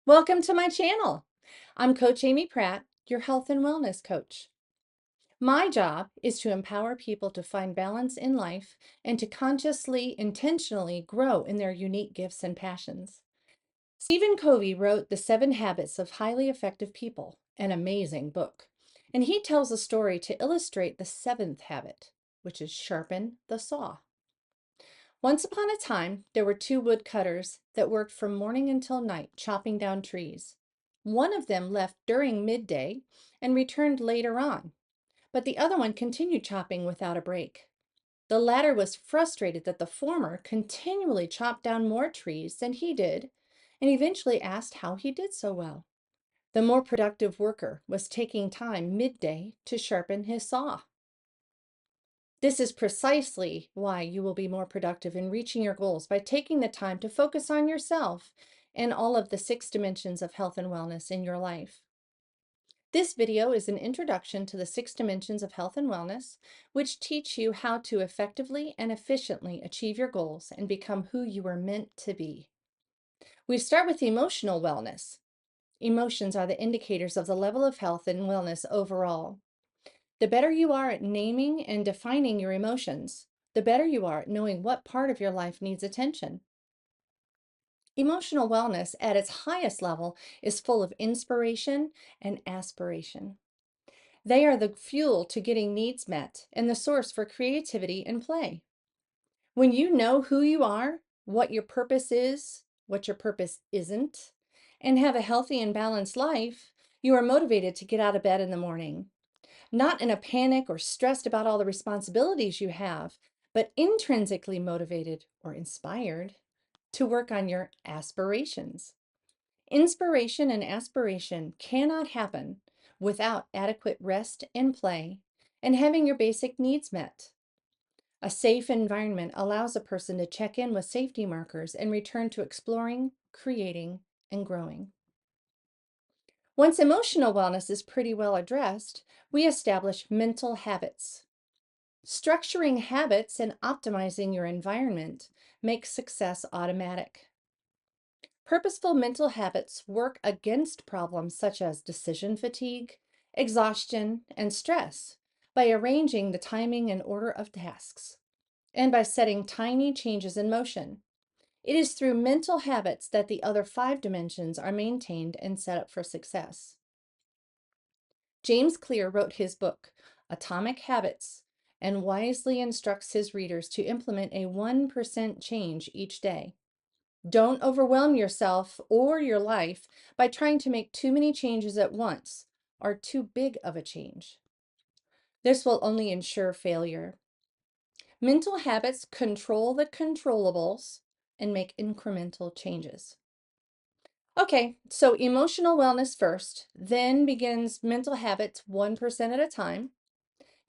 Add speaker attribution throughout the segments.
Speaker 1: Welcome to my channel. I'm Coach Amy Pratt, your health and wellness coach. My job is to empower people to find balance in life and to consciously, intentionally grow in their unique gifts and passions. Stephen Covey wrote The 7 Habits of Highly Effective People, an amazing book. And he tells a story to illustrate the seventh habit, which is sharpen the saw. Once upon a time, there were 2 woodcutters that worked from morning until night, chopping down trees. One of them left during midday and returned later on, but the other one continued chopping without a break. The latter was frustrated that the former continually chopped down more trees than he did, and eventually asked how he did so well. The more productive worker was taking time midday to sharpen his saw. This is precisely why you will be more productive in reaching your goals by taking the time to focus on yourself and all of the 6 dimensions of health and wellness in your life. This video is an introduction to the 6 dimensions of health and wellness, which teach you how to effectively and efficiently achieve your goals and become who you were meant to be. We start with emotional wellness. Emotions are the indicators of the level of health and wellness overall. The better you are at naming and defining your emotions, the better you are at knowing what part of your life needs attention. Emotional wellness at its highest level is full of inspiration and aspiration. They are the fuel to getting needs met and the source for creativity and play. When you know who you are, what your purpose is, what your purpose isn't, and have a healthy and balanced life, you are motivated to get out of bed in the morning. Not in a panic or stressed about all the responsibilities you have, but intrinsically motivated or inspired to work on your aspirations. Inspiration and aspiration cannot happen without adequate rest and play and having your basic needs met. A safe environment allows a person to check in with safety markers and return to exploring, creating, and growing. Once emotional wellness is pretty well addressed, we establish mental habits. Structuring habits and optimizing your environment makes success automatic. Purposeful mental habits work against problems such as decision fatigue, exhaustion, and stress by arranging the timing and order of tasks and by setting tiny changes in motion. It is through mental habits that the other 5 dimensions are maintained and set up for success. James Clear wrote his book, Atomic Habits, and wisely instructs his readers to implement a 1% change each day. Don't overwhelm yourself or your life by trying to make too many changes at once or too big of a change. This will only ensure failure. Mental habits control the controllables and make incremental changes. Okay, so emotional wellness first, then begins mental habits 1% at a time.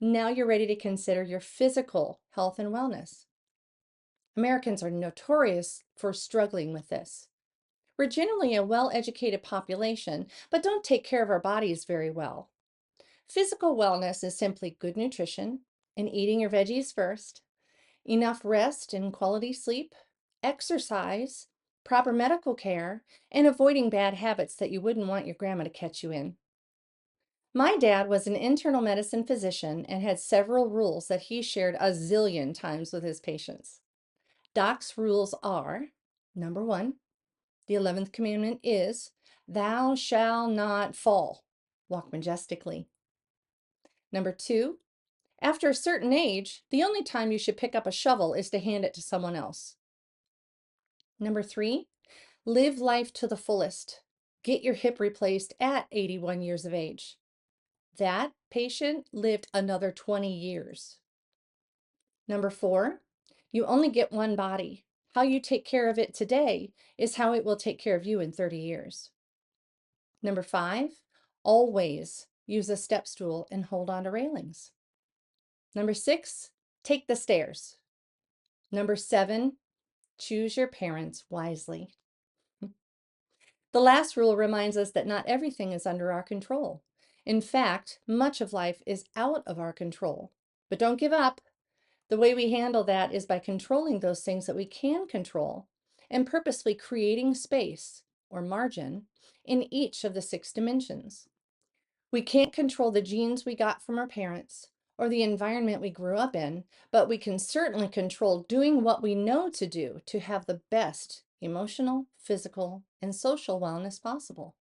Speaker 1: Now you're ready to consider your physical health and wellness. Americans are notorious for struggling with this. We're generally a well-educated population, but don't take care of our bodies very well. Physical wellness is simply good nutrition and eating your veggies first, enough rest and quality sleep, exercise, proper medical care, and avoiding bad habits that you wouldn't want your grandma to catch you in. My dad was an internal medicine physician and had several rules that he shared a zillion times with his patients. Doc's rules are, number 1, the 11th commandment is, thou shalt not fall. Walk majestically. Number 2, after a certain age, the only time you should pick up a shovel is to hand it to someone else. Number 3, live life to the fullest. Get your hip replaced at 81 years of age. That patient lived another 20 years. Number 4, you only get one body. How you take care of it today is how it will take care of you in 30 years. Number 5, always use a step stool and hold on to railings. Number 6, take the stairs. Number 7, choose your parents wisely. The last rule reminds us that not everything is under our control. In fact, much of life is out of our control. But don't give up. The way we handle that is by controlling those things that we can control and purposely creating space or margin, in each of the 6 dimensions. We can't control the genes we got from our parents or the environment we grew up in, but we can certainly control doing what we know to do to have the best emotional, physical, and social wellness possible.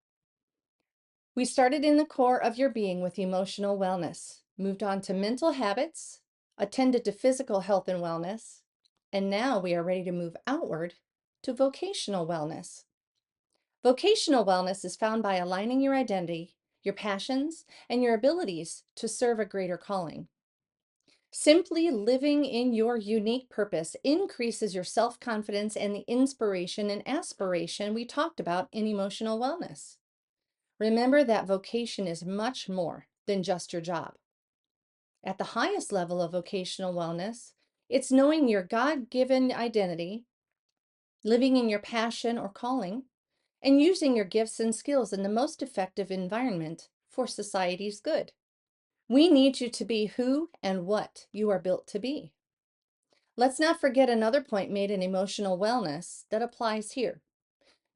Speaker 1: We started in the core of your being with emotional wellness, moved on to mental habits, attended to physical health and wellness, and now we are ready to move outward to vocational wellness. Vocational wellness is found by aligning your identity, your passions, and your abilities to serve a greater calling. Simply living in your unique purpose increases your self-confidence and the inspiration and aspiration we talked about in emotional wellness. Remember that vocation is much more than just your job. At the highest level of vocational wellness, it's knowing your God-given identity, living in your passion or calling, and using your gifts and skills in the most effective environment for society's good. We need you to be who and what you are built to be. Let's not forget another point made in emotional wellness that applies here.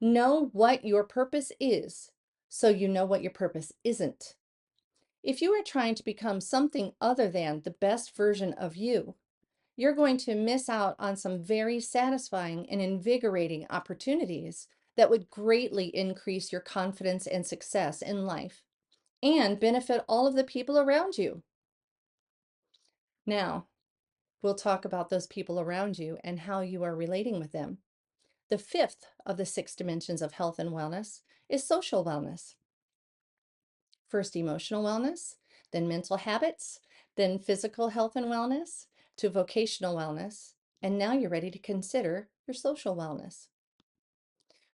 Speaker 1: Know what your purpose is so you know what your purpose isn't. If you are trying to become something other than the best version of you, you're going to miss out on some very satisfying and invigorating opportunities that would greatly increase your confidence and success in life and benefit all of the people around you. Now, we'll talk about those people around you and how you are relating with them. The fifth of the 6 dimensions of health and wellness is social wellness. First, emotional wellness, then mental habits, then physical health and wellness, to vocational wellness, and now you're ready to consider your social wellness.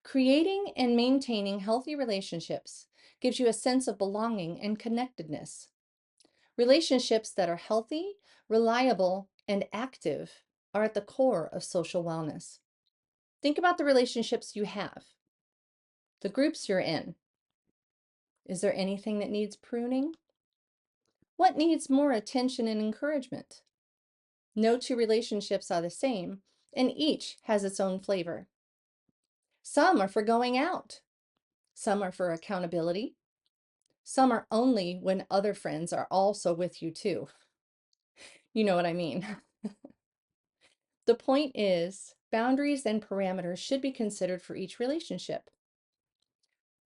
Speaker 1: Creating and maintaining healthy relationships gives you a sense of belonging and connectedness. Relationships that are healthy, reliable, and active are at the core of social wellness. Think about the relationships you have, the groups you're in. Is there anything that needs pruning? What needs more attention and encouragement? No two relationships are the same, and each has its own flavor. Some are for going out. Some are for accountability. Some are only when other friends are also with you too. You know what I mean. The point is, boundaries and parameters should be considered for each relationship.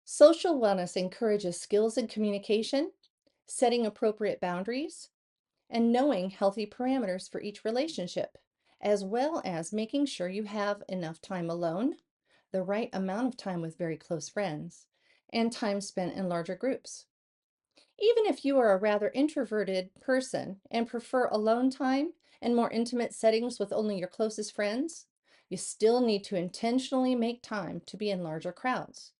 Speaker 1: Social wellness encourages skills in communication, setting appropriate boundaries, and knowing healthy parameters for each relationship, as well as making sure you have enough time alone, the right amount of time with very close friends, and time spent in larger groups. Even if you are a rather introverted person and prefer alone time and more intimate settings with only your closest friends, you still need to intentionally make time to be in larger crowds.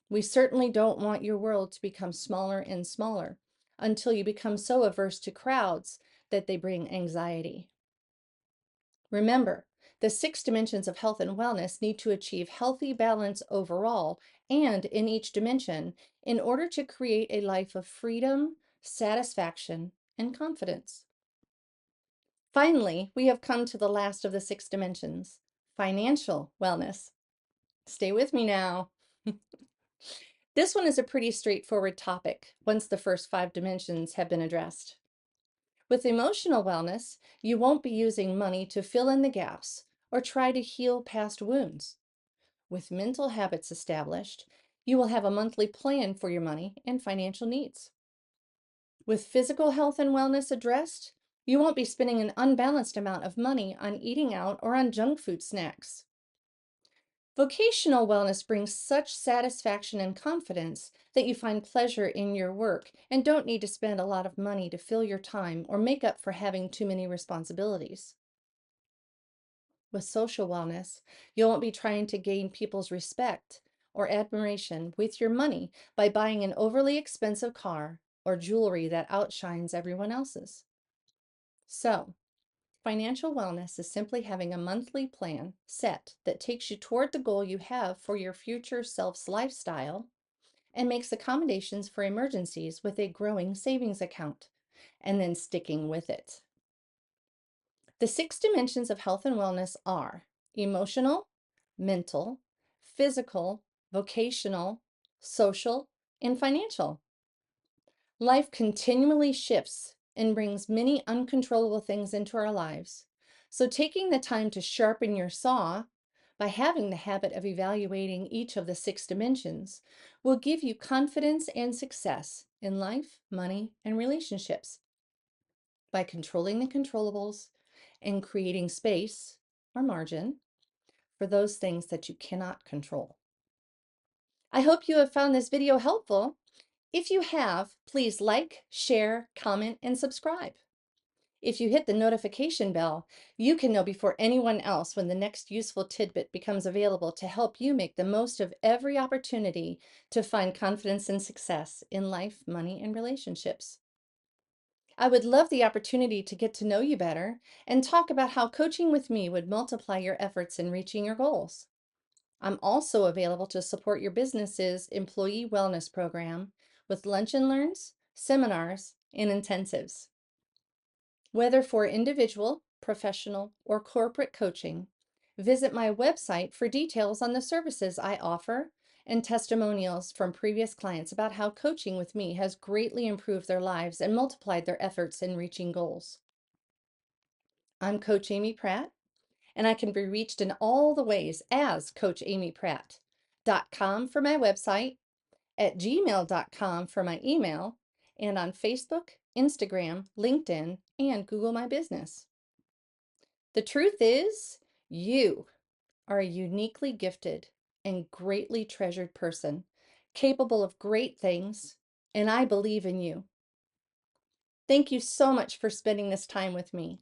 Speaker 1: We certainly don't want your world to become smaller and smaller until you become so averse to crowds that they bring anxiety. Remember, the 6 dimensions of health and wellness need to achieve healthy balance overall and in each dimension in order to create a life of freedom, satisfaction, and confidence. Finally, we have come to the last of the 6 dimensions, financial wellness. Stay with me now. This one is a pretty straightforward topic once the first 5 dimensions have been addressed. With emotional wellness, you won't be using money to fill in the gaps or try to heal past wounds. With mental habits established, you will have a monthly plan for your money and financial needs. With physical health and wellness addressed, you won't be spending an unbalanced amount of money on eating out or on junk food snacks. Vocational wellness brings such satisfaction and confidence that you find pleasure in your work and don't need to spend a lot of money to fill your time or make up for having too many responsibilities. With social wellness, you won't be trying to gain people's respect or admiration with your money by buying an overly expensive car or jewelry that outshines everyone else's. So, financial wellness is simply having a monthly plan set that takes you toward the goal you have for your future self's lifestyle and makes accommodations for emergencies with a growing savings account, and then sticking with it. The 6 dimensions of health and wellness are emotional, mental, physical, vocational, social, and financial. Life continually shifts and brings many uncontrollable things into our lives. So, taking the time to sharpen your saw by having the habit of evaluating each of the 6 dimensions will give you confidence and success in life, money, and relationships. By controlling the controllables and creating space or margin for those things that you cannot control. I hope you have found this video helpful. If you have, please like, share, comment, and subscribe. If you hit the notification bell, you can know before anyone else when the next useful tidbit becomes available to help you make the most of every opportunity to find confidence and success in life, money, and relationships. I would love the opportunity to get to know you better and talk about how coaching with me would multiply your efforts in reaching your goals. I'm also available to support your business's employee wellness program with lunch and learns, seminars, and intensives. Whether for individual, professional, or corporate coaching, visit my website for details on the services I offer and testimonials from previous clients about how coaching with me has greatly improved their lives and multiplied their efforts in reaching goals. I'm Coach Amy Pratt, and I can be reached in all the ways as CoachAmyPratt.com for my website, at gmail.com for my email, and on Facebook, Instagram, LinkedIn, and Google My Business. The truth is, you are a uniquely gifted and greatly treasured person, capable of great things, and I believe in you. Thank you so much for spending this time with me.